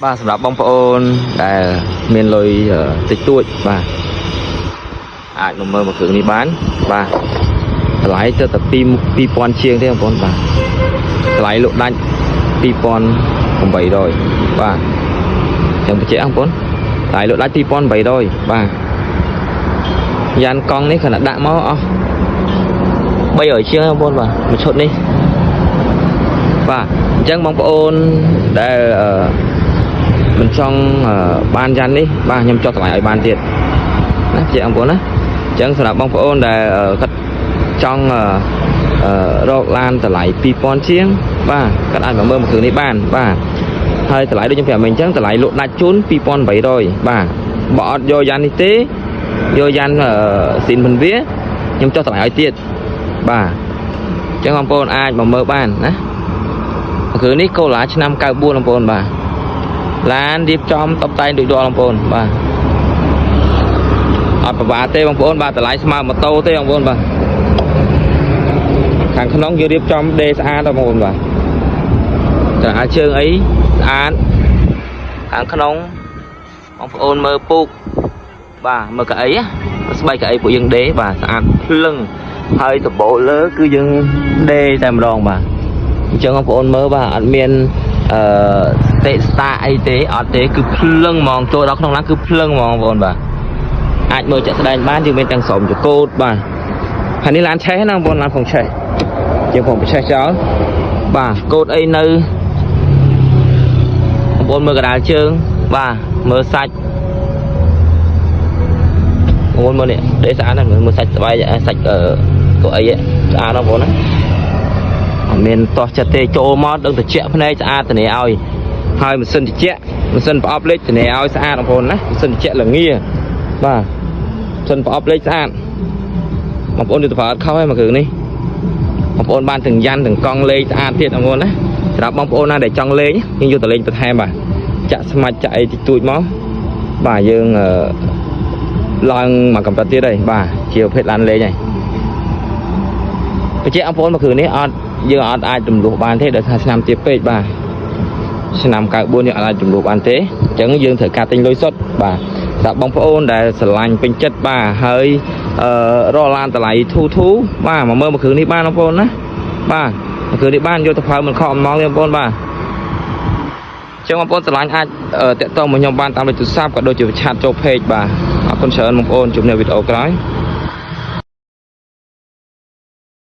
បាទសម្រាប់បងប្អូនដែលមានលុយតិចតួចបាទអាចមកមើលមកគ្រឿងនេះបានបាទតម្លៃទៅតែ2000ជាងទេបងប្អូនបាទតម្លៃលក់ដាច់2800បាទចឹងបញ្ជាក់បងប្អូនតម្លៃលក់ដាច់2800បាទយ៉ានកង់នេះគ្រាន់តែដាក់មកអស់300ជាងបងប្អូនបាទមួយឈុតនេះបាទអញ្ចឹងបងប្អូនដែលមិនចង់បានយ៉ាន់នេះបាទខ្ញុំចុះតម្លៃឲ្យបានទៀតណាជាបងប្អូនណាអញ្ចឹងសម្រាប់បងប្អូនដែលគាត់ចង់រកឡានតម្លៃ2000ជាងបាទគាត់អាចមកមើលគ្រឿងនេះបានបាទហើយតម្លៃដូចខ្ញុំប្រាប់មិញអញ្ចឹងតម្លៃលក់ដាច់ជូន2800បាទបើអត់យកយ៉ាន់នេះទេយកយ៉ាន់ស៊ីនមិនវាខ្ញុំចុះតម្លៃឲ្យទៀតបាទអញ្ចឹងបងប្អូនអាចមកមើលបានណាគ្រឿងនេះកូឡាឆ្នាំ94បងប្អូនបាទឡានរៀបចំតុបតែងដូចដល់បងប្អូនបាទអត់ប្រវត្តិទេបងប្អូនបាទតម្លៃស្មើម៉ូតូទេបងប្អូនបាទខាងក្នុងយើងរៀបចំដេស្អាតបងប្អូនបាទតែជើងអីស្អាតខាងក្នុងបងប្អូនមើលពូកបាទមើលកៅអីស្បែកកៅអីពួកយើងដេបាទស្អាតភ្លឹងហើយដបូលលើគឺយើងដេតែម្ដងបាទអញ្ចឹងបងប្អូនមើលបាទអត់មានតេស្តាអីទេអត់ទេគឺភ្លឹងហ្មងចូលដល់ក្នុងឡានគឺភ្លឹងហ្មងបងប្អូនបាទអាចមើលចាក់ស្ដែងបានយើងមានទាំងស្រោមចកូតបាទហើយនេះឡានឆេះណាបងប្អូនឡានផងឆេះយើងផងឆេះចោលបាទកូតអីនៅបងប្អូនមើលកដាលជើងបាទមើលសាច់បងប្អូនមើលនេះដេស្អាតណាស់មើលសាច់ស្បែកសាច់កូអីស្អាតណាស់បងប្អូនណាអត់មានតោះចិត្តទេចូលមកដឹងត្រជាក់ភ្នែកស្អាតធានាឲ្យហើយម៉ាស៊ីនត្រជាក់ម៉ាស៊ីនប្រអប់លេខធានាឲ្យស្អាតបងប្អូនណាម៉ាស៊ីនត្រជាក់ល្ងាបាទម៉ាស៊ីនប្រអប់លេខស្អាតបងប្អូនយកទៅប្រើអត់ខុសទេមកគ្រឿងនេះបងប្អូនបានទាំងយ៉ាន់ទាំងកង់លេខស្អាតទៀតបងប្អូនណាសម្រាប់បងប្អូនណាដែលចង់លេងយើងយកទៅលេងបន្ថែមបាទចាក់ស្មាច់ចាក់អីតិចតួចមកបាទយើងឡើងមកកម្រិតទៀតហើយបាទជាប្រភេទឡានលេងហើយបញ្ជាក់បងប្អូនមកគ្រឿងនេះអត់យើងអត់អាចចំនួនបានទេដោយសារឆ្នាំទៀតពេកបាទឆ្នាំ94យើងអាចចំនួនបានទេអញ្ចឹងយើងត្រូវការទិញលុយសុទ្ធបាទសម្រាប់បងប្អូនដែលស្រឡាញ់ពេញចិត្តបាទហើយរកឡានតម្លៃធូរបាទមកមើលមកគ្រឿងនេះបានបងប្អូនណាបាទមកគ្រឿងនេះបានយកទៅប្រើមិនខកអំណងទេបងប្អូនបាទអញ្ចឹងបងប្អូនស្រឡាញ់អាចតាក់ទងមកខ្ញុំបានតាមលេខទូរស័ព្ទក៏ដូចជាឆាតចូល page បាទអរគុណច្រើនបងប្អូនជួបនៅវីដេអូក្រោយ